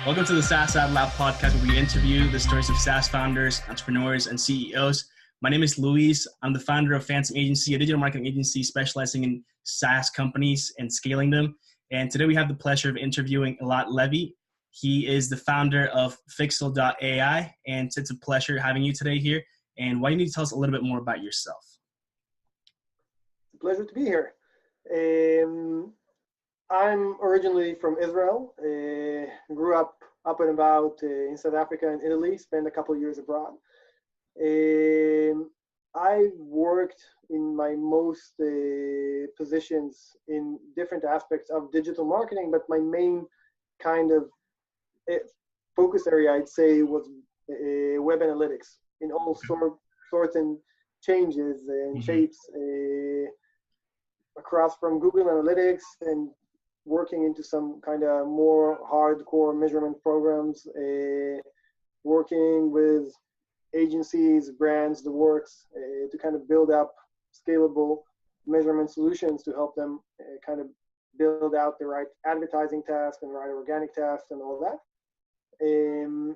Welcome to the SaaS AdLab podcast, where we interview the stories of SaaS founders, entrepreneurs, and CEOs. My name is Luis. I'm the founder of Fantôm agency, a digital marketing agency specializing in SaaS companies and scaling them. And today we have the pleasure of interviewing Elad Levy. He is the founder of Fixel.ai, and it's a pleasure having you today here. And why don't you tell us a little bit more about yourself? It's a pleasure to be here. I'm originally from Israel. Grew up and about in South Africa and Italy. Spent a couple of years abroad. I worked in my most positions in different aspects of digital marketing, but my main kind of focus area, I'd say, was web analytics in all sorts and changes and shapes across from Google Analytics and working into some kind of more hardcore measurement programs, working with agencies, brands, the works, to kind of build up scalable measurement solutions to help them kind of build out the right advertising tasks and the right organic tasks and all that. And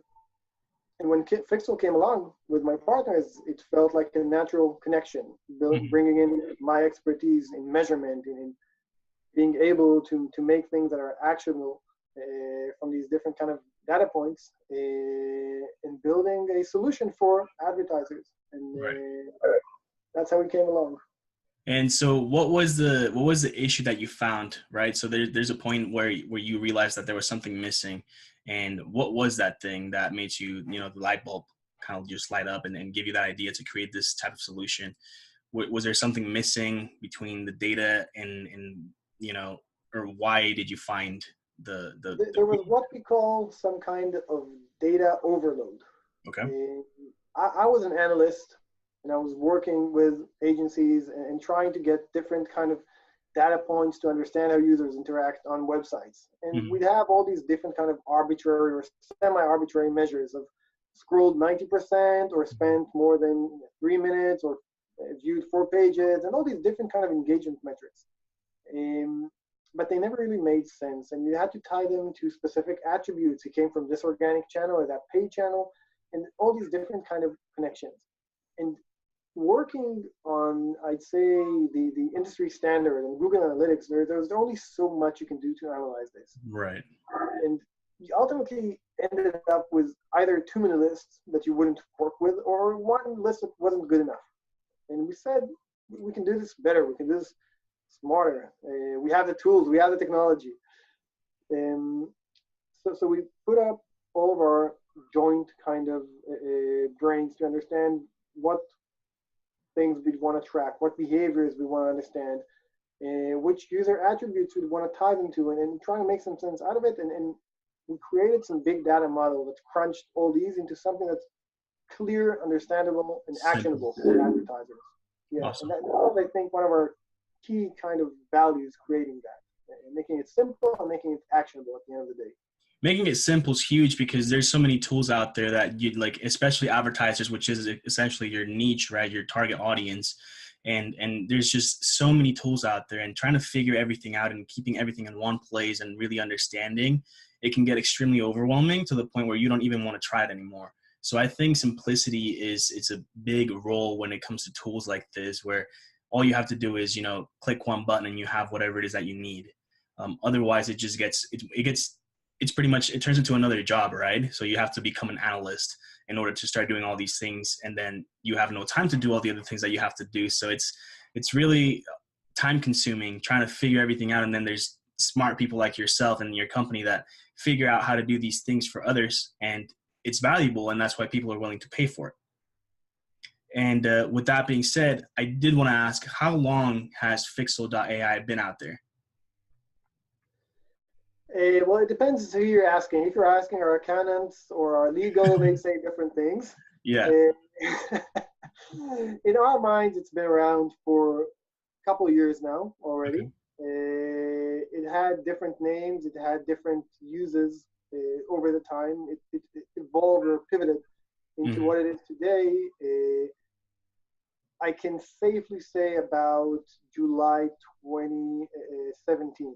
when Fixel came along with my partners, it felt like a natural connection, bringing in my expertise in measurement and in being able to make things that are actionable from these different kind of data points and building a solution for advertisers. And that's how we came along. And so what was the issue that you found, right? So there's a point where you realized that there was something missing. And what was that thing that made you, the light bulb kind of just light up and give you that idea to create this type of solution? Was there something missing between the data and or why did you find there was what we call some kind of data overload. Okay. I was an analyst and I was working with agencies and trying to get different kind of data points to understand how users interact on websites. And we'd have all these different kind of arbitrary or semi-arbitrary measures of scrolled 90% or spent more than 3 minutes or viewed 4 pages and all these different kind of engagement metrics. But they never really made sense, and you had to tie them to specific attributes. It came from this organic channel or that paid channel, and all these different kind of connections. And working on, I'd say, the industry standard and Google Analytics, there's only so much you can do to analyze this. Right. And you ultimately ended up with either too many lists that you wouldn't work with, or one list that wasn't good enough. And we said, we can do this better. We can do this smarter. We have the tools, we have the technology. So we put up all of our joint kind of brains to understand what things we want to track, what behaviors we want to understand, which user attributes we want to tie them to, and try to make some sense out of it. And we created some big data model that crunched all these into something that's clear, understandable, and actionable for advertisers. Yeah, awesome. And that was, I think, one of our key kind of values, creating that, and making it simple and making it actionable at the end of the day. Making it simple is huge because there's so many tools out there that you'd like, especially advertisers, which is essentially your niche, right? Your target audience. And there's just so many tools out there, and trying to figure everything out and keeping everything in one place and really understanding, it can get extremely overwhelming to the point where you don't even want to try it anymore. So I think simplicity it's a big role when it comes to tools like this, where all you have to do is, click one button and you have whatever it is that you need. Otherwise, it just it's pretty much, it turns into another job, right? So you have to become an analyst in order to start doing all these things. And then you have no time to do all the other things that you have to do. So it's really time consuming trying to figure everything out. And then there's smart people like yourself and your company that figure out how to do these things for others. And it's valuable. And that's why people are willing to pay for it. And with that being said, I did want to ask, how long has Fixel.ai been out there? Well, it depends who you're asking. If you're asking our accountants or our legal, they say different things. Yeah. In our minds, it's been around for a couple of years now already. Okay. It had different names. It had different uses over the time. It evolved or pivoted into what it is today. I can safely say about July 2017.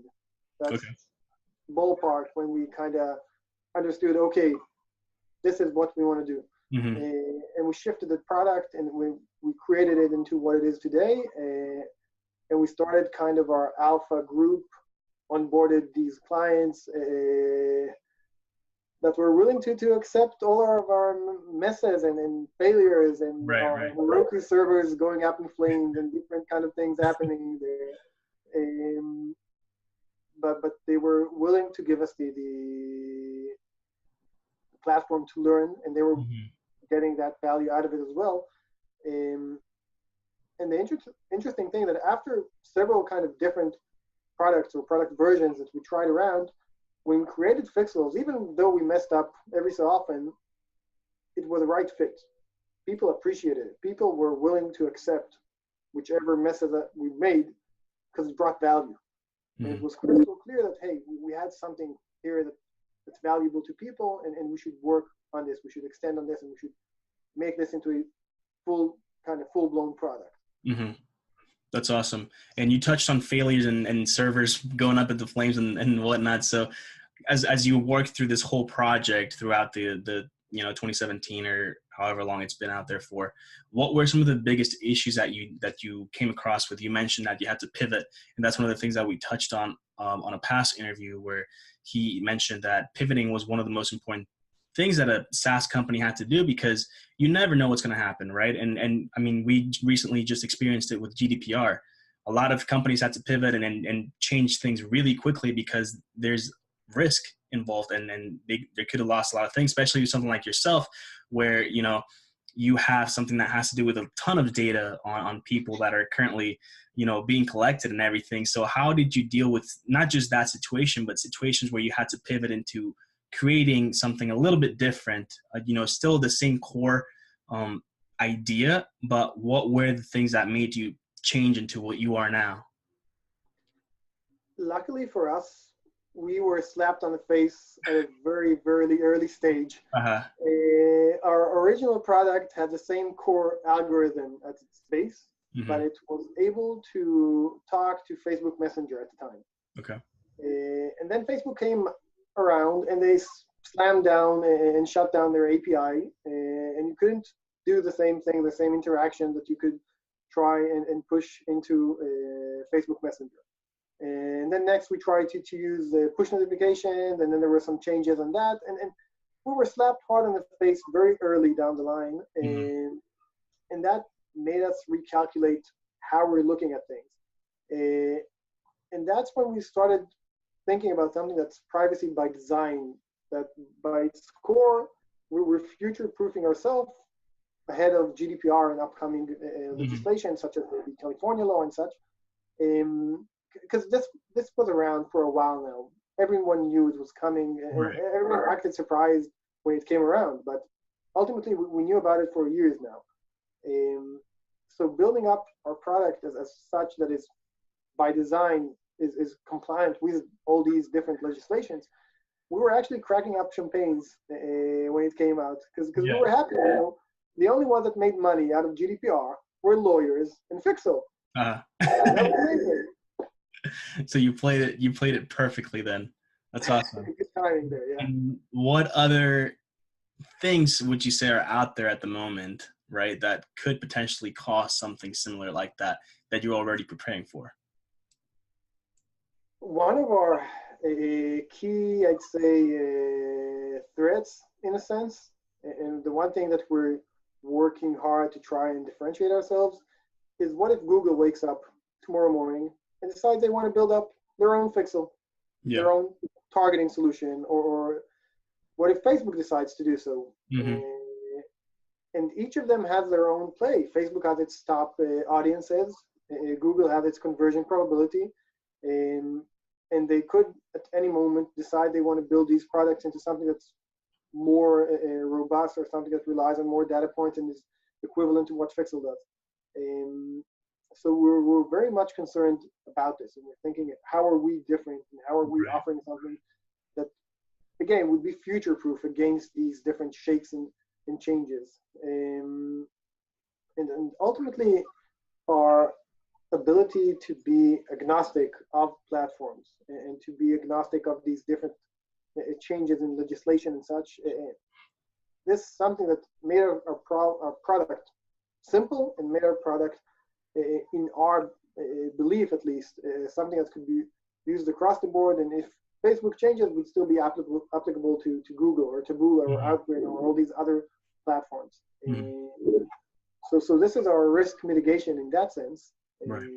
That's ballpark when we kind of understood, okay, this is what we want to do. Mm-hmm. And we shifted the product, and we created it into what it is today. And we started kind of our alpha group, onboarded these clients that were willing to accept all of our messes and failures and our Heroku servers going up in flames and different kind of things happening there. But they were willing to give us the platform to learn, and they were getting that value out of it as well. And the interesting thing that after several kind of different products or product versions that we tried around, when we created Fixels, even though we messed up every so often, it was the right fit. People appreciated it. People were willing to accept whichever messes that we made because it brought value. And it was crystal clear that, hey, we had something here that's valuable to people, and we should work on this. We should extend on this, and we should make this into a full-blown product. Mm-hmm. That's awesome. And you touched on failures and servers going up into flames and whatnot. So as you work through this whole project throughout the 2017 or however long it's been out there for, what were some of the biggest issues that you came across with? You mentioned that you had to pivot, and that's one of the things that we touched on a past interview, where he mentioned that pivoting was one of the most important things that a SaaS company had to do, because you never know what's going to happen, right? And I mean, we recently just experienced it with GDPR. A lot of companies had to pivot and change things really quickly because there's risk involved, and they could have lost a lot of things, especially with something like yourself, where you have something that has to do with a ton of data on people that are currently being collected and everything. So how did you deal with not just that situation, but situations where you had to pivot into creating something a little bit different, still the same core idea, but what were the things that made you change into what you are now? Luckily for us, we were slapped on the face at a very, very early stage. Our original product had the same core algorithm at its base, but it was able to talk to Facebook Messenger at the time. Okay. And then Facebook came around and they slammed down and shut down their API, and you couldn't do the same thing, the same interaction that you could try and push into Facebook Messenger. And then next we tried to use the push notifications, and then there were some changes on that, and we were slapped hard on the face very early down the line, and that made us recalculate how we're looking at things. And that's when we started thinking about something that's privacy by design, that by its core, we're future-proofing ourselves ahead of GDPR and upcoming legislation, such as the California law and such. Because this was around for a while now. Everyone knew it was coming, and everyone acted surprised when it came around. But ultimately, we knew about it for years now. So building up our product as such that is by design is compliant with all these different legislations, we were actually cracking up champagnes when it came out, because we were happy. The only ones that made money out of GDPR were lawyers and Fixel. That was amazing. So you played it perfectly then. That's awesome. Good timing there, yeah. And what other things would you say are out there at the moment, right, that could potentially cost something similar like that you're already preparing for? One of our key, I'd say, threats in a sense, and the one thing that we're working hard to try and differentiate ourselves is, what if Google wakes up tomorrow morning and decides they want to build up their own Fixel, their own targeting solution, or what if Facebook decides to do so? And each of them has their own play. Facebook has its top audiences, Google has its conversion probability, and they could at any moment decide they want to build these products into something that's more robust, or something that relies on more data points and is equivalent to what Fixel does. So we're very much concerned about this, and we're thinking, how are we different, and how are we offering something that, again, would be future-proof against these different shakes and changes. And ultimately, our ability to be agnostic of platforms and to be agnostic of these different changes in legislation and such. This is something that made our product simple and made our product, in our belief at least, something that could be used across the board. And if Facebook changes, would still be applicable to Google or Taboola or Outbrain or all these other platforms. So this is our risk mitigation in that sense. Right.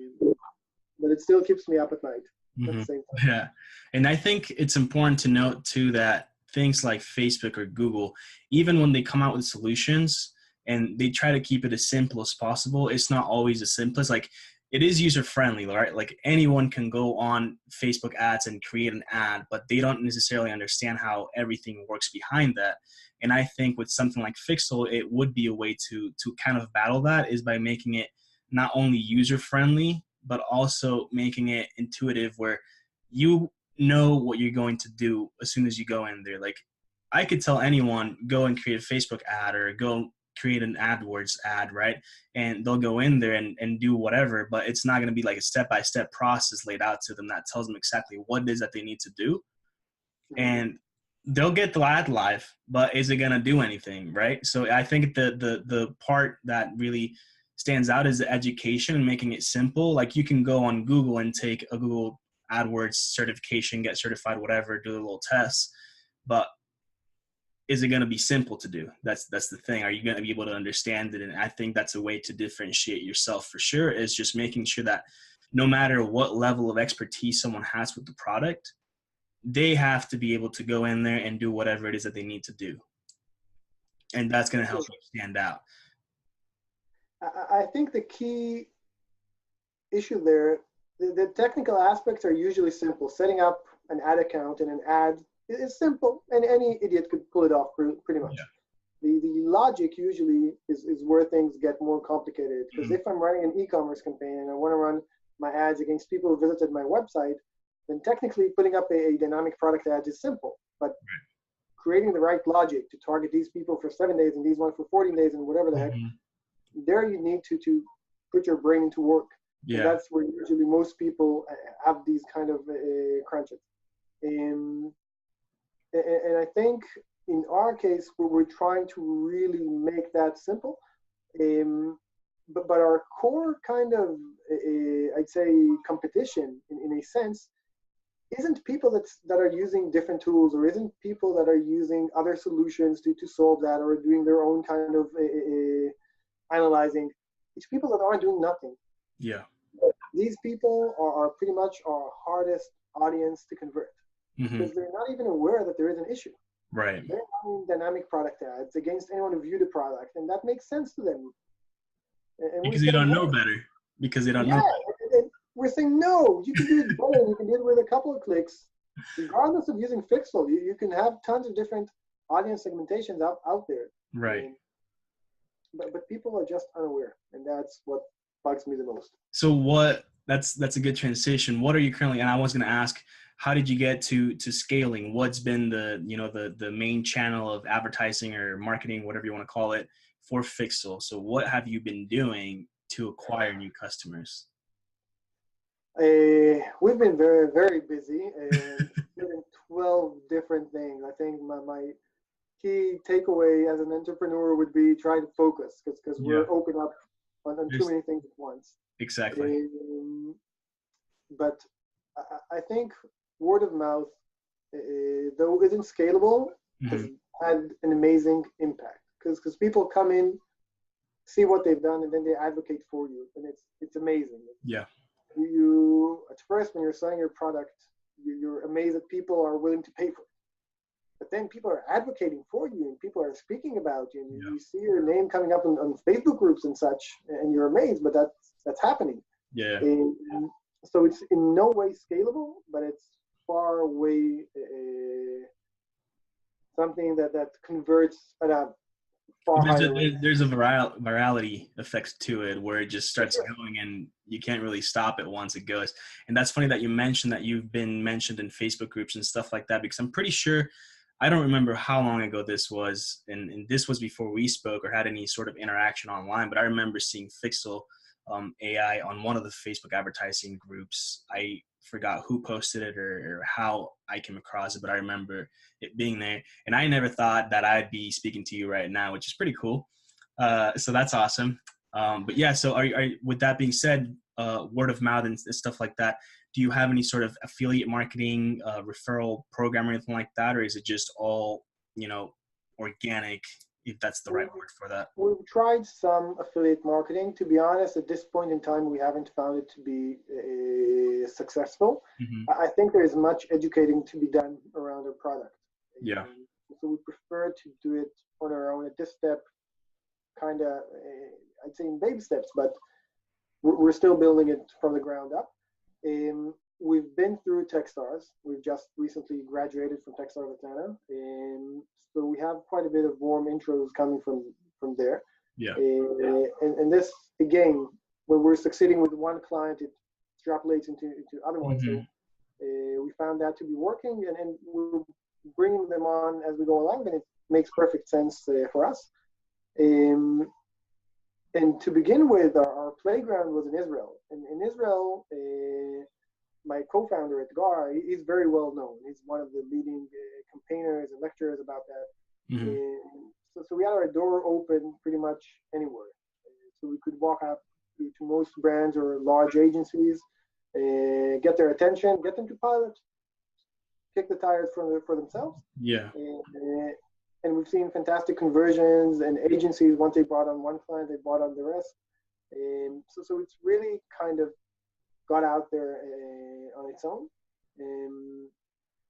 But it still keeps me up at night at the same time. Yeah. And I think it's important to note too that things like Facebook or Google, even when they come out with solutions and they try to keep it as simple as possible, it's not always as simple as, like, it is user friendly, right? Like anyone can go on Facebook ads and create an ad, but they don't necessarily understand how everything works behind that. And I think with something like Fixel, it would be a way to kind of battle that, is by making it not only user friendly, but also making it intuitive where you know what you're going to do as soon as you go in there. Like, I could tell anyone, go and create a Facebook ad or go create an AdWords ad, right? And they'll go in there and do whatever, but it's not going to be like a step-by-step process laid out to them that tells them exactly what it is that they need to do. And they'll get the ad live, but is it going to do anything, right? So I think the part that really stands out is the education and making it simple. Like, you can go on Google and take a Google AdWords certification, get certified, whatever, do a little test, but is it going to be simple to do? That's the thing. Are you going to be able to understand it? And I think that's a way to differentiate yourself for sure, is just making sure that no matter what level of expertise someone has with the product, they have to be able to go in there and do whatever it is that they need to do. And that's going to help you stand out. I think the key issue there, the technical aspects are usually simple. Setting up an ad account and an ad is simple, and any idiot could pull it off pretty much. Yeah. The logic usually is where things get more complicated, because if I'm running an e-commerce campaign and I want to run my ads against people who visited my website, then technically putting up a dynamic product ad is simple. But creating the right logic to target these people for 7 days and these ones for 14 days and whatever the heck, there you need to put your brain to work. Yeah. And that's where usually most people have these kind of crunches. And I think in our case, we're trying to really make that simple. But our core kind of, I'd say, competition in a sense, isn't people that are using different tools, or isn't people that are using other solutions to solve that, or doing their own kind of analyzing. It's people that aren't doing nothing. Yeah. These people are pretty much our hardest audience to convert, because they're not even aware that there is an issue. Right. They're running dynamic product ads against anyone who viewed the product, and that makes sense to them. And because they don't know better. Because they don't know. And we're saying, no, you can do it better. You can do it with a couple of clicks. Regardless of using Fixel, you can have tons of different audience segmentations out there. Right. But people are just unaware, and that's what bugs me the most. So that's a good transition. What are you currently, and I was going to ask, how did you get to scaling? What's been the main channel of advertising or marketing, whatever you want to call it, for Fixel? So what have you been doing to acquire new customers? We've been very, very busy and doing 12 different things. I think my key takeaway as an entrepreneur would be try to focus, because we're open up on too many things at once. Exactly. But I think word of mouth, though isn't scalable, has had an amazing impact, because people come in, see what they've done, and then they advocate for you, and it's amazing. Yeah. You at first, when you're selling your product, you're amazed that people are willing to pay for it. But then people are advocating for you, and people are speaking about you, and you see your name coming up on Facebook groups and such, and you're amazed, but that's happening. Yeah. And so it's in no way scalable, but it's far away something that converts at a far higher rate. There's a virality effect to it, where it just starts going, and you can't really stop it once it goes. And that's funny that you mentioned that you've been mentioned in Facebook groups and stuff like that, because I'm pretty sure, I don't remember how long ago this was, and this was before we spoke or had any sort of interaction online, but I remember seeing Fixel AI on one of the Facebook advertising groups. I forgot who posted it or how I came across it, but I remember it being there. And I never thought that I'd be speaking to you right now, which is pretty cool. So that's awesome. But yeah, so with that being said, word of mouth and stuff like that, do you have any sort of affiliate marketing, referral program or anything like that? Or is it just all, organic, if that's the right word for that? We've tried some affiliate marketing. To be honest, at this point in time, we haven't found it to be successful. Mm-hmm. I think there is much educating to be done around our product. Yeah. So we prefer to do it on our own at this step, kind of, I'd say in baby steps, but we're still building it from the ground up. We've been through Techstars. We've just recently graduated from Techstars of Atlanta. So we have quite a bit of warm intros coming from there. Yeah. And this, again, when we're succeeding with one client, it extrapolates into other ones. Mm-hmm. So we found that to be working, and we're bringing them on as we go along, and it makes perfect sense for us. And to begin with, our playground was in Israel. And in Israel, my co-founder at Gar, he's very well known. He's one of the leading campaigners and lecturers about that. Mm-hmm. So we had our door open pretty much anywhere. So we could walk up to most brands or large agencies, get their attention, get them to pilot, kick the tires for themselves. Yeah. And we've seen fantastic conversions, and agencies, once they brought on one client, they brought on the rest. So it's really kind of got out there on its own.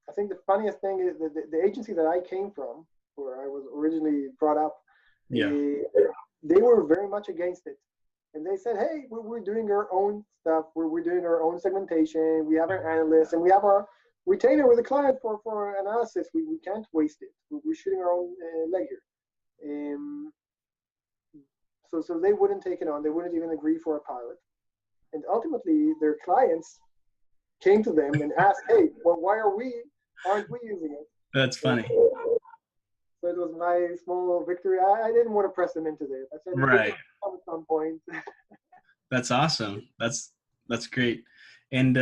I think the funniest thing is that the agency that I came from, where I was originally brought up, yeah, they were very much against it. And they said, hey, we're doing our own stuff. We're doing our own segmentation. We have our analysts, and we have our retainer with the client for analysis. We can't waste it. We're shooting our own leg here. So they wouldn't take it on. They wouldn't even agree for a pilot. And ultimately, their clients came to them and asked, hey, well, why aren't we using it? That's funny. So it was my small victory. I didn't want to press them into this. I said, right. At some point. That's awesome. That's great. And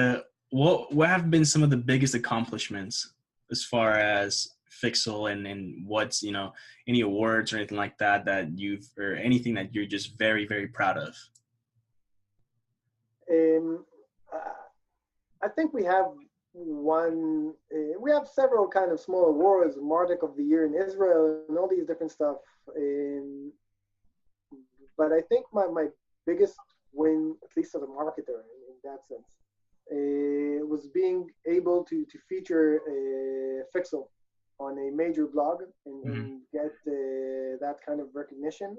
what have been some of the biggest accomplishments as far as Fixel and what's, any awards or anything like that or anything that you're just very, very proud of? I think we have several kind of small awards, Marduk of the Year in Israel and all these different stuff. But I think my biggest win, at least as a marketer in that sense, was being able to feature Fixel on a major blog and get that kind of recognition.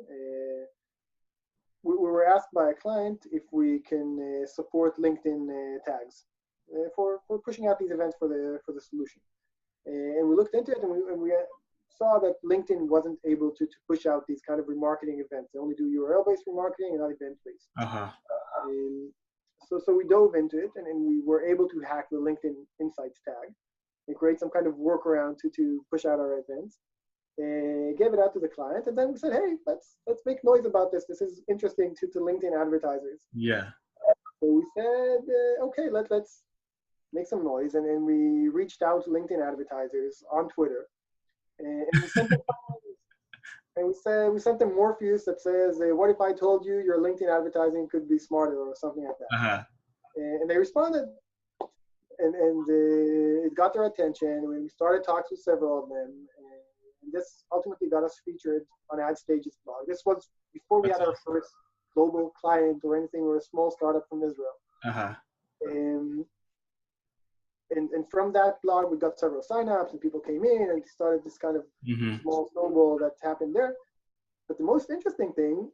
We were asked by a client if we can support LinkedIn tags for pushing out these events for the solution. And we looked into it, and we saw that LinkedIn wasn't able to push out these kind of remarketing events. They only do URL-based remarketing and not event-based. Uh-huh. So we dove into it, and we were able to hack the LinkedIn Insights tag and create some kind of workaround to push out our events. Gave it out to the client, and then we said, hey, let's make noise about this. This is interesting to LinkedIn advertisers. Yeah. So we said, okay, let's make some noise, and we reached out to LinkedIn advertisers on Twitter, and we sent them we sent them Morpheus that says, what if I told you your LinkedIn advertising could be smarter, or something like that. Uh-huh. And they responded, and it got their attention. We started talks with several of them. And this ultimately got us featured on AdStage's blog. This was before we had our first global client or anything. We were a small startup from Israel. Uh-huh. And from that blog, we got several signups, and people came in, and started this kind of small snowball that happened there. But the most interesting thing,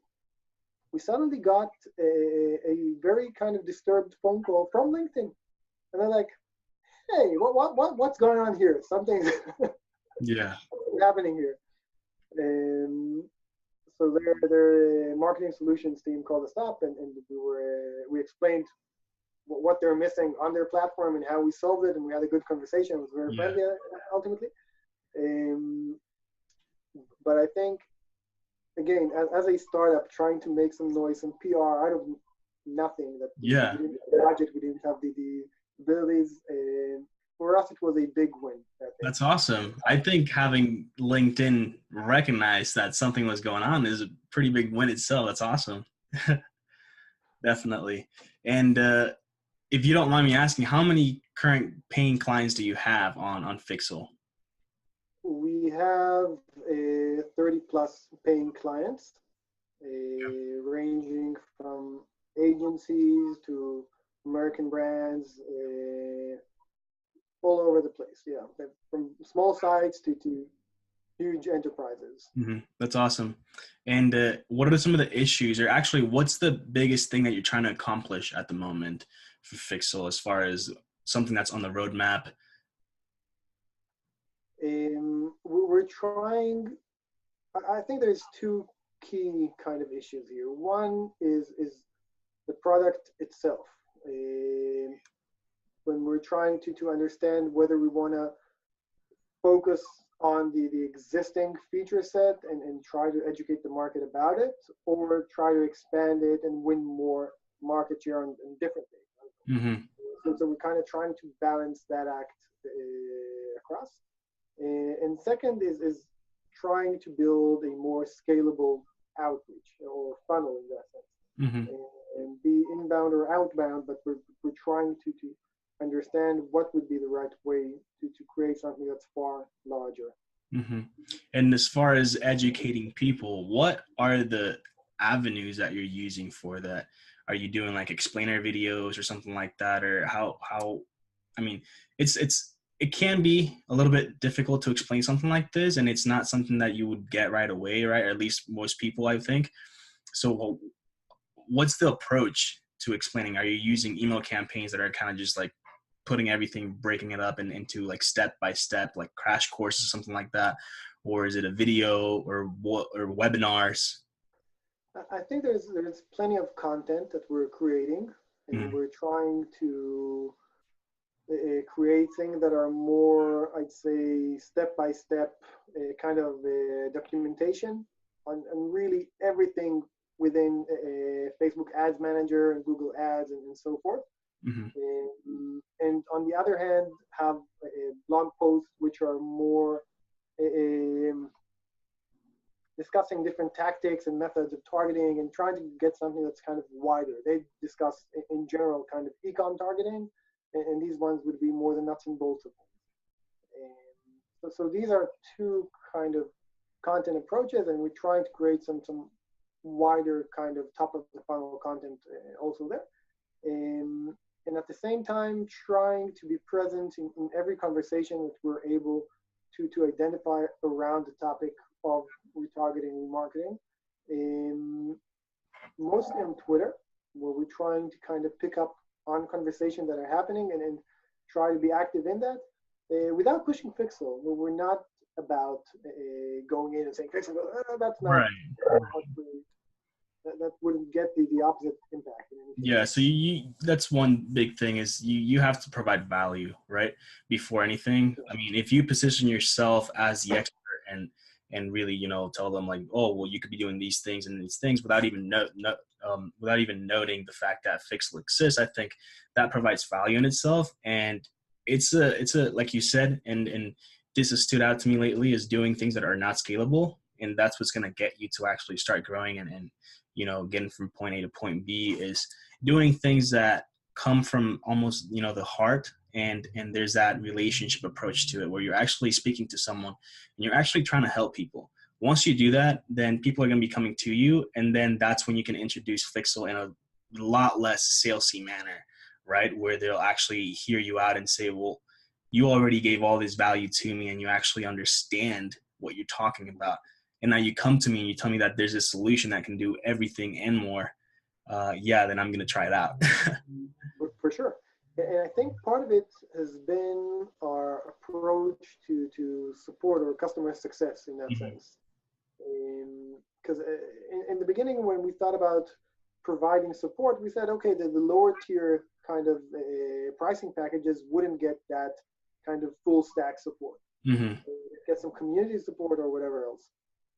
we suddenly got a very kind of disturbed phone call from LinkedIn. And they're like, hey, what's going on here? Something's happening here. So their marketing solutions team called us up, and we explained what they're missing on their platform and how we solved it, and we had a good conversation. It was very friendly ultimately. But I think, again, as a startup trying to make some noise, some PR out of nothing, that we didn't have the budget, we didn't have the ability possibilities. For us, it was a big win. That's awesome. I think having LinkedIn recognize that something was going on is a pretty big win itself. That's awesome. Definitely. And if you don't mind me asking, how many current paying clients do you have on Fixel? We have 30 plus paying clients, ranging from agencies to American brands, all over the place. Yeah, from small sites to huge enterprises. Mm-hmm. That's awesome. And what are some of the issues, or actually what's the biggest thing that you're trying to accomplish at the moment for Fixel as far as something that's on the roadmap? We're trying, I think there's two key kind of issues here. One is the product itself. When we're trying to understand whether we want to focus on the existing feature set and try to educate the market about it, or try to expand it and win more market share on different things. Mm-hmm. So we're kind of trying to balance that act across. And second is trying to build a more scalable outreach or funnel in that sense. Mm-hmm. And be inbound or outbound, but we're trying to understand what would be the right way to create something that's far larger. Mm-hmm. And as far as educating people, what are the avenues that you're using for that? Are you doing like explainer videos or something like that? Or how, I mean, it can be a little bit difficult to explain something like this, and it's not something that you would get right away, right? Or at least most people, I think. So what's the approach to explaining? Are you using email campaigns that are kind of just like putting everything, breaking it up into like step by step, like crash courses, something like that? Or is it a video or webinars? I think there's plenty of content that we're creating, and Mm-hmm. we're trying to create things that are more, I'd say, step by step kind of documentation on really everything within Facebook Ads Manager and Google Ads and so forth. Mm-hmm. And on the other hand, have blog posts which are more discussing different tactics and methods of targeting and trying to get something that's kind of wider. They discuss in general kind of e-com targeting, and these ones would be more the nuts and bolts of things. So these are two kind of content approaches, and we're trying to create some wider kind of top of the funnel content also there. And at the same time, trying to be present in every conversation that we're able to identify around the topic of retargeting, remarketing. Mostly on Twitter, where we're trying to kind of pick up on conversations that are happening and try to be active in that without pushing Fixel. We're not about going in and saying, Fixel, that's not Right. that wouldn't get the opposite impact. Yeah, so you that's one big thing is you have to provide value, right? Before anything. I mean, if you position yourself as the expert and really, tell them like, oh, well, you could be doing these things and these things without even without even noting the fact that Fixel exists, I think that provides value in itself. And it's a like you said, and this has stood out to me lately, is doing things that are not scalable, and that's what's going to get you to actually start growing and getting from point A to point B, is doing things that come from almost, the heart. And there's that relationship approach to it where you're actually speaking to someone and you're actually trying to help people. Once you do that, then people are going to be coming to you. And then that's when you can introduce Fixel in a lot less salesy manner, right? Where they'll actually hear you out and say, well, you already gave all this value to me and you actually understand what you're talking about. And now you come to me and you tell me that there's a solution that can do everything and more. Then I'm going to try it out. For sure. And I think part of it has been our approach to support or customer success in that sense. Because in the beginning, when we thought about providing support, we said, okay, the lower tier kind of pricing packages wouldn't get that kind of full stack support. Get some community support or whatever else.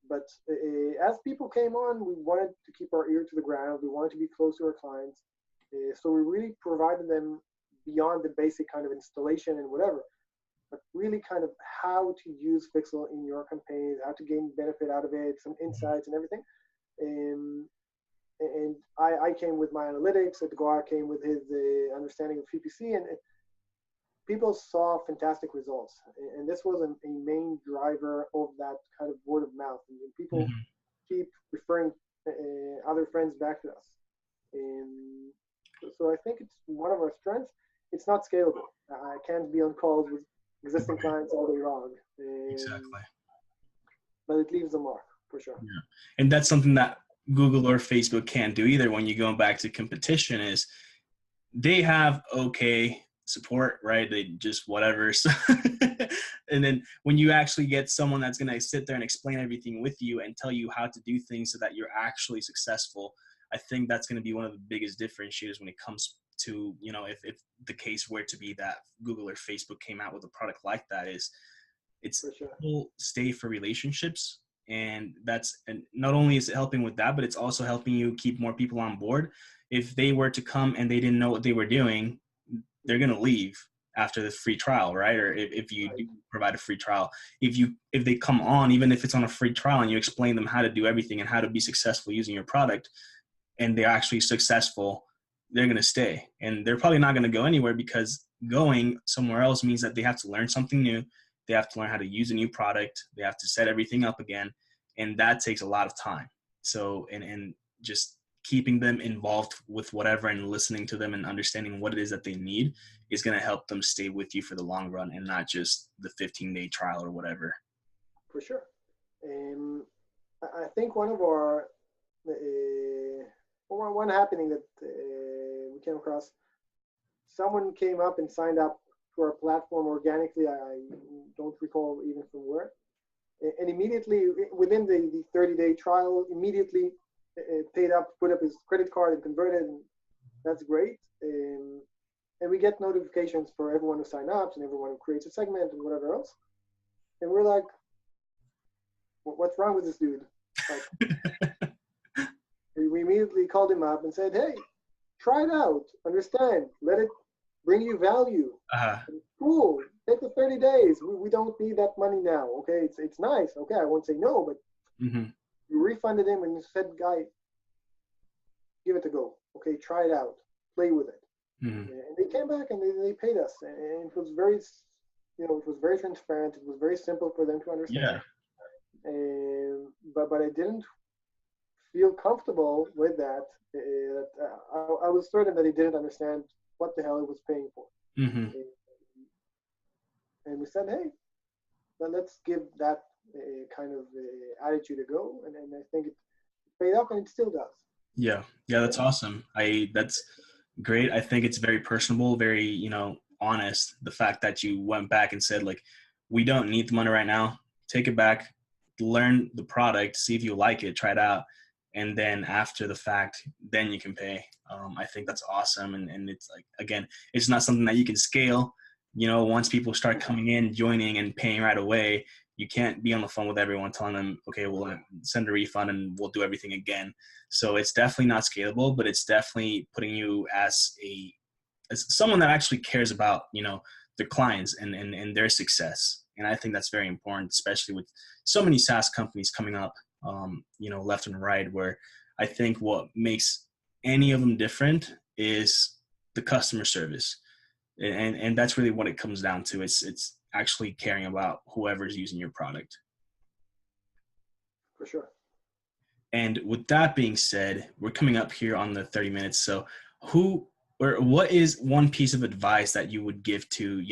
But as people came on, we wanted to keep our ear to the ground. We wanted to be close to our clients. So we really provided them beyond the basic kind of installation and whatever, but really kind of how to use Fixel in your campaigns, how to gain benefit out of it, some insights and everything. And I came with my analytics. Edgar came with his understanding of PPC, and people saw fantastic results. And this was a main driver of that kind of word of mouth. And people keep referring other friends back to us. So I think it's one of our strengths. It's not scalable. I can't be on calls with existing clients all day long. Exactly. But it leaves a mark for sure. Yeah. And that's something that Google or Facebook can't do either when you go back to competition is they have okay support, right? They just whatever. So and then when you actually get someone that's going to sit there and explain everything with you and tell you how to do things so that you're actually successful, I think that's going to be one of the biggest differentiators when it comes to, you know, if the case were to be that Google or Facebook came out with a product like that, is it's people stay for relationships. And not only is it helping with that, but it's also helping you keep more people on board. If they were to come and they didn't know what they were doing, they're going to leave after the free trial, right? Or if you do provide a free trial, if they come on, even if it's on a free trial and you explain them how to do everything and how to be successful using your product, and they're actually successful, they're going to stay. And they're probably not going to go anywhere, because going somewhere else means that they have to learn something new. They have to learn how to use a new product. They have to set everything up again. And that takes a lot of time. So, and just keeping them involved with whatever and listening to them and understanding what it is that they need is going to help them stay with you for the long run and not just the 15-day trial or whatever. For sure. I think one of our, one happening that we came across, someone came up and signed up to our platform organically. I don't recall even from where. And immediately, within the 30-day trial, immediately paid up, put up his credit card and converted, and that's great. And we get notifications for everyone who signs up and everyone who creates a segment and whatever else. And we're like, what's wrong with this dude? Like, we immediately called him up and said, hey, try it out, understand, let it bring you value. Cool, take the 30 days. We don't need that money now, okay? It's nice, okay, I won't say no, but you refunded him and you said, guy, give it a go, okay, try it out, play with it. And they came back and they paid us, and it was very, it was very transparent. It was very simple for them to understand. But I didn't feel comfortable with that. I was certain that he didn't understand what the hell he was paying for. And we said, hey, let's give that kind of attitude a go. And I think it paid off, and it still does. Yeah, that's awesome. That's great. I think it's very personable, very, honest. The fact that you went back and said, like, we don't need the money right now. Take it back, learn the product, see if you like it, try it out. And then after the fact, then you can pay. I think that's awesome. And it's like, again, it's not something that you can scale. Once people start coming in, joining and paying right away, you can't be on the phone with everyone telling them, okay, we'll send a refund and we'll do everything again. So it's definitely not scalable, but it's definitely putting you as someone that actually cares about, their clients and their success. And I think that's very important, especially with so many SaaS companies coming up, left and right, where I think what makes any of them different is the customer service. And that's really what it comes down to. It's actually caring about whoever's using your product. For sure. And with that being said, we're coming up here on the 30 minutes. So what is one piece of advice that you would give to,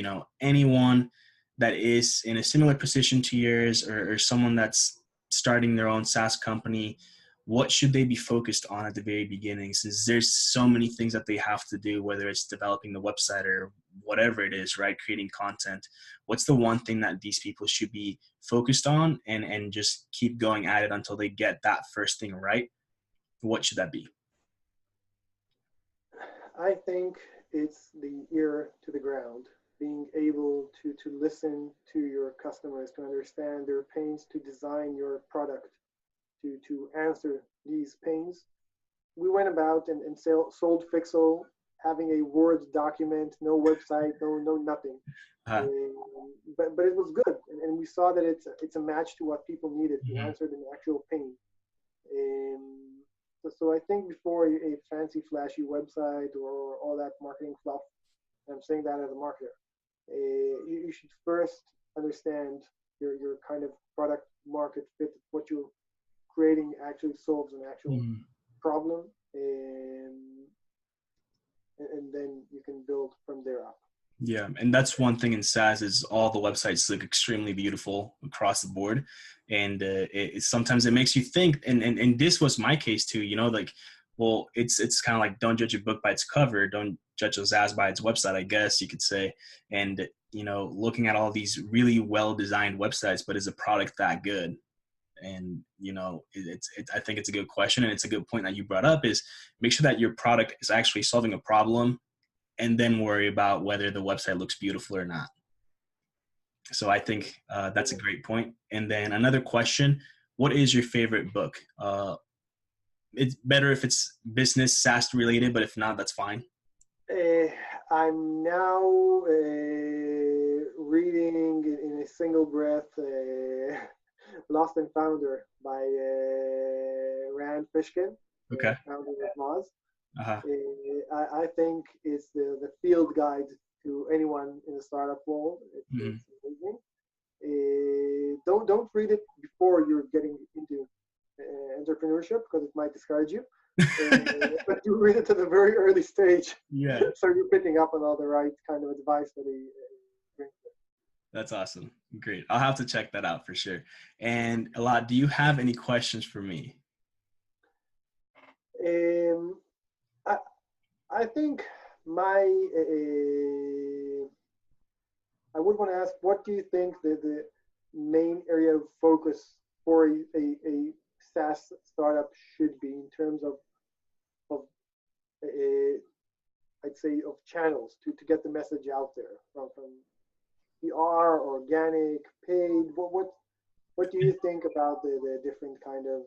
anyone that is in a similar position to yours, or someone that's starting their own SaaS company? What should they be focused on at the very beginning, since there's so many things that they have to do, whether it's developing the website or whatever it is, right? Creating content. What's the one thing that these people should be focused on and just keep going at it until they get that first thing right? What should that be? I think it's the ear to the ground, being able to listen to your customers, to understand their pains, to design your product, to answer these pains. We went about and sold Fixel having a Word document, no website, no nothing. Uh, But it was good, and we saw that it's a match to what people needed to answer the actual pain. So I think before a fancy, flashy website or all that marketing fluff, and I'm saying that as a marketer, you should first understand your kind of product market fit, what you're creating actually solves an actual problem, and then you can build from there up. Yeah, and that's one thing in SaaS is all the websites look extremely beautiful across the board, and sometimes it makes you think. And this was my case too. You know, like, well, it's kind of like don't judge a book by its cover, don't judge a SaaS by its website, I guess you could say. And you know, looking at all these really well designed websites, but is a product that good? And you know, I think it's a good question, and it's a good point that you brought up. Is make sure that your product is actually solving a problem, and then worry about whether the website looks beautiful or not. So I think that's a great point. And then another question, what is your favorite book? It's better if it's business SaaS related, but if not, that's fine. I'm now reading in a single breath Lost and Founder by Rand Fishkin, Okay. founder of Moz. Uh-huh. I think it's the field guide to anyone in the startup world. It's amazing. Don't read it before you're getting into entrepreneurship because it might discourage you. But you read it at a very early stage. Yeah. So you're picking up on all the right kind of advice that he brings. That's awesome. Great. I'll have to check that out for sure. And Elad, do you have any questions for me? I think I would want to ask, what do you think the main area of focus for a SaaS startup should be in terms of I'd say of channels to get the message out there from PR, organic, paid? What do you think about the different kind of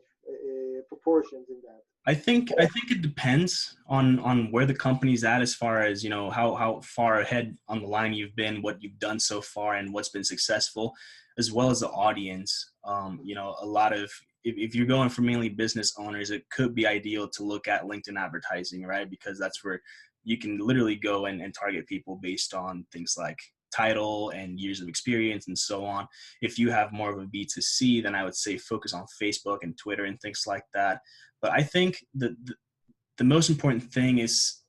proportions in that? I think it depends on where the company's at, as far as, you know, how far ahead on the line you've been, what you've done so far, and what's been successful, as well as the audience. You know, a lot of, if you're going for mainly business owners, it could be ideal to look at LinkedIn advertising, right? Because that's where you can literally go and target people based on things like title and years of experience and so on. If you have more of a B2C, then I would say focus on Facebook and Twitter and things like that. But I think the most important thing is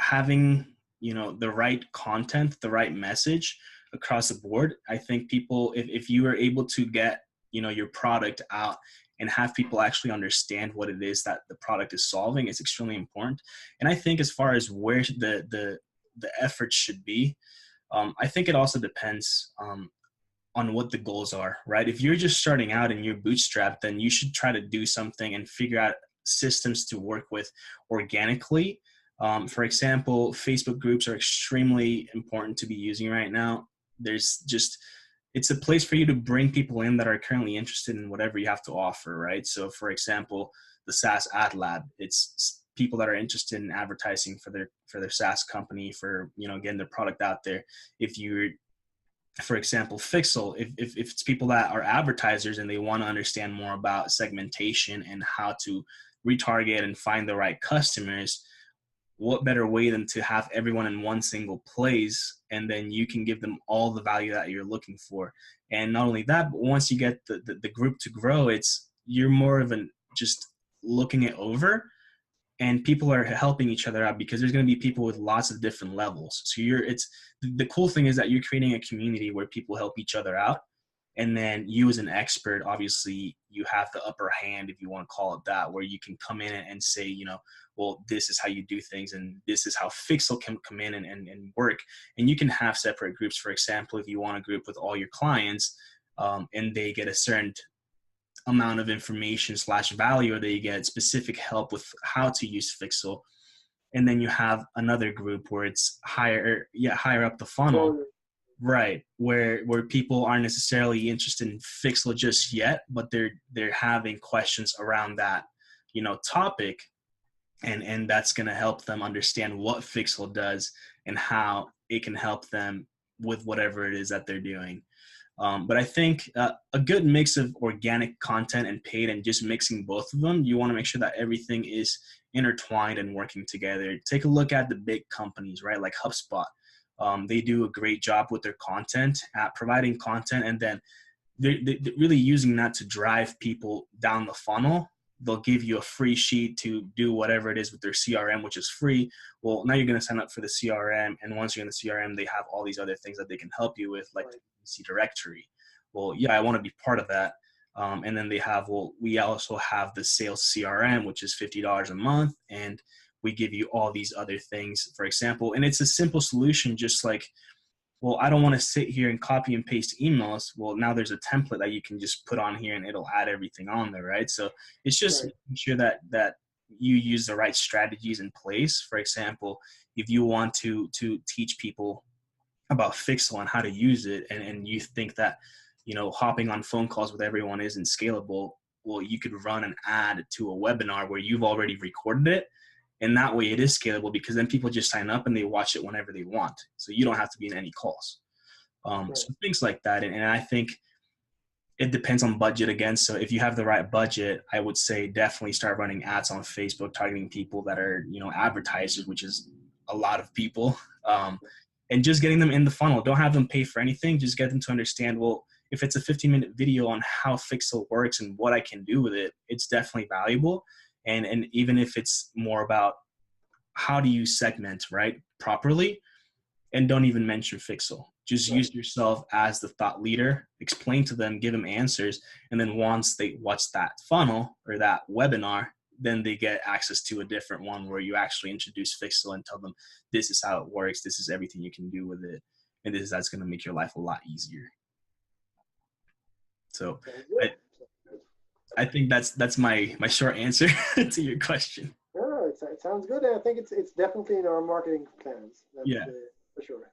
having, you know, the right content, the right message across the board. I think people, if you are able to get, you know, your product out and have people actually understand what it is that the product is solving, is extremely important. And I think as far as where the effort should be, I think it also depends on what the goals are, right? If you're just starting out and you're bootstrapped, then you should try to do something and figure out systems to work with organically. For example, Facebook groups are extremely important to be using right now. It's a place for you to bring people in that are currently interested in whatever you have to offer, right? So for example, the SaaS AdLab, it's people that are interested in advertising for their SaaS company, for, you know, getting their product out there. If you're, for example, Fixel, if it's people that are advertisers and they want to understand more about segmentation and how to retarget and find the right customers, what better way than to have everyone in one single place, and then you can give them all the value that you're looking for. And not only that, but once you get the group to grow, you're more of an just looking it over, and people are helping each other out, because there's going to be people with lots of different levels. So the cool thing is that you're creating a community where people help each other out. And then you as an expert, obviously you have the upper hand, if you want to call it that, where you can come in and say, you know, well, this is how you do things, and this is how Fixel can come in and work. And you can have separate groups. For example, if you want a group with all your clients, and they get a certain amount of information / value, or they get specific help with how to use Fixel. And then you have another group where it's higher up the funnel, right? Where people aren't necessarily interested in Fixel just yet, but they're having questions around that, you know, topic. And that's going to help them understand what Fixel does and how it can help them with whatever it is that they're doing. But I think a good mix of organic content and paid, and just mixing both of them, you want to make sure that everything is intertwined and working together. Take a look at the big companies, right? Like HubSpot. They do a great job with their content at providing content, and then they're really using that to drive people down the funnel. They'll give you a free sheet to do whatever it is with their CRM, which is free. Well, now you're going to sign up for the CRM. And once you're in the CRM, they have all these other things that they can help you with, like the agency directory. Well, yeah, I want to be part of that. And then they have, well, we also have the sales CRM, which is $50 a month. And we give you all these other things, for example. And it's a simple solution, just like, well, I don't want to sit here and copy and paste emails. Well, now there's a template that you can just put on here and it'll add everything on there, right? So it's just making sure that you use the right strategies in place. For example, if you want to teach people about Fixel and how to use it, and you think that, you know, hopping on phone calls with everyone isn't scalable, well, you could run an ad to a webinar where you've already recorded it. And that way it is scalable, because then people just sign up and they watch it whenever they want. So you don't have to be in any calls. So things like that. And I think it depends on budget again. So if you have the right budget, I would say definitely start running ads on Facebook, targeting people that are, you know, advertisers, which is a lot of people, and just getting them in the funnel. Don't have them pay for anything. Just get them to understand, well, if it's a 15-minute video on how Fixel works and what I can do with it, it's definitely valuable. And even if it's more about how do you segment, right, properly, and don't even mention Fixel. Just use yourself as the thought leader, explain to them, give them answers. And then once they watch that funnel or that webinar, then they get access to a different one where you actually introduce Fixel and tell them, this is how it works. This is everything you can do with it. And that's going to make your life a lot easier. So I think that's my short answer to your question. No, it sounds good. I think it's definitely in our marketing plans. That's, for sure.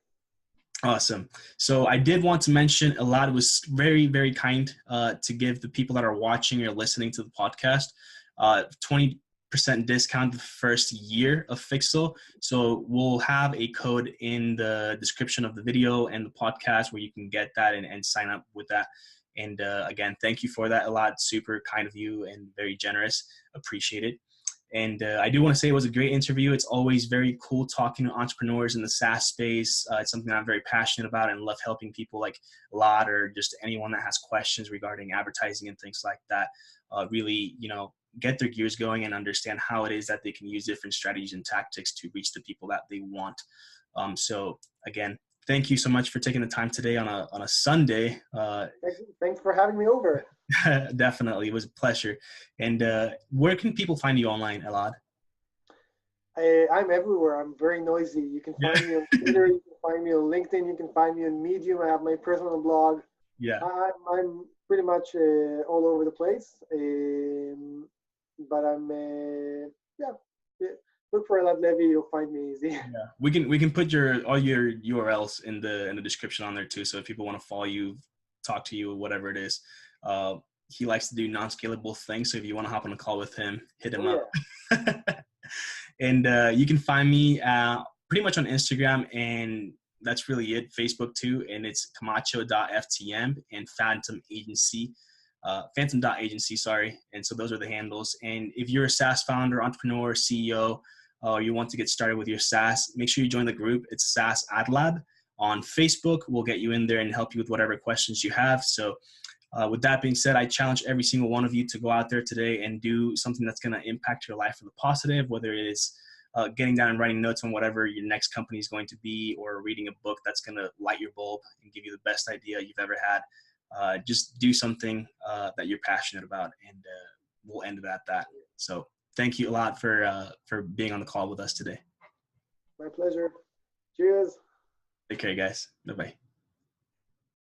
Awesome. So I did want to mention, Elad was very, very kind to give the people that are watching or listening to the podcast 20% discount the first year of Fixel. So we'll have a code in the description of the video and the podcast where you can get that and sign up with that. And again, thank you for that, Elad. Super kind of you and very generous. Appreciate it. And I do want to say it was a great interview. It's always very cool talking to entrepreneurs in the SaaS space. It's something I'm very passionate about and love helping people like Elad or just anyone that has questions regarding advertising and things like that. Really, you know, get their gears going and understand how it is that they can use different strategies and tactics to reach the people that they want. So again, thank you so much for taking the time today on a Sunday. Thanks for having me over. Definitely. It was a pleasure. And where can people find you online, Elad? I'm everywhere. I'm very noisy. You can find me on Twitter. You can find me on LinkedIn. You can find me on Medium. I have my personal blog. Yeah. I'm pretty much all over the place. But I'm, look for Elad Levy. You'll find me easy. Yeah. We can put all your URLs in the description on there too. So if people want to follow you, talk to you, whatever it is. He likes to do non-scalable things. So if you want to hop on a call with him, hit him up. And you can find me pretty much on Instagram, and that's really it. Facebook too. And it's camacho.ftm and Fantôm agency, Fantôm.agency, sorry. And so those are the handles. And if you're a SaaS founder, entrepreneur, CEO, or you want to get started with your SaaS, make sure you join the group. It's SaaS AdLab on Facebook. We'll get you in there and help you with whatever questions you have. So with that being said, I challenge every single one of you to go out there today and do something that's going to impact your life for the positive, whether it is getting down and writing notes on whatever your next company is going to be, or reading a book that's going to light your bulb and give you the best idea you've ever had. Just do something that you're passionate about, and we'll end it at that. So thank you a lot for being on the call with us today. My pleasure. Cheers. Take care, guys. Bye-bye.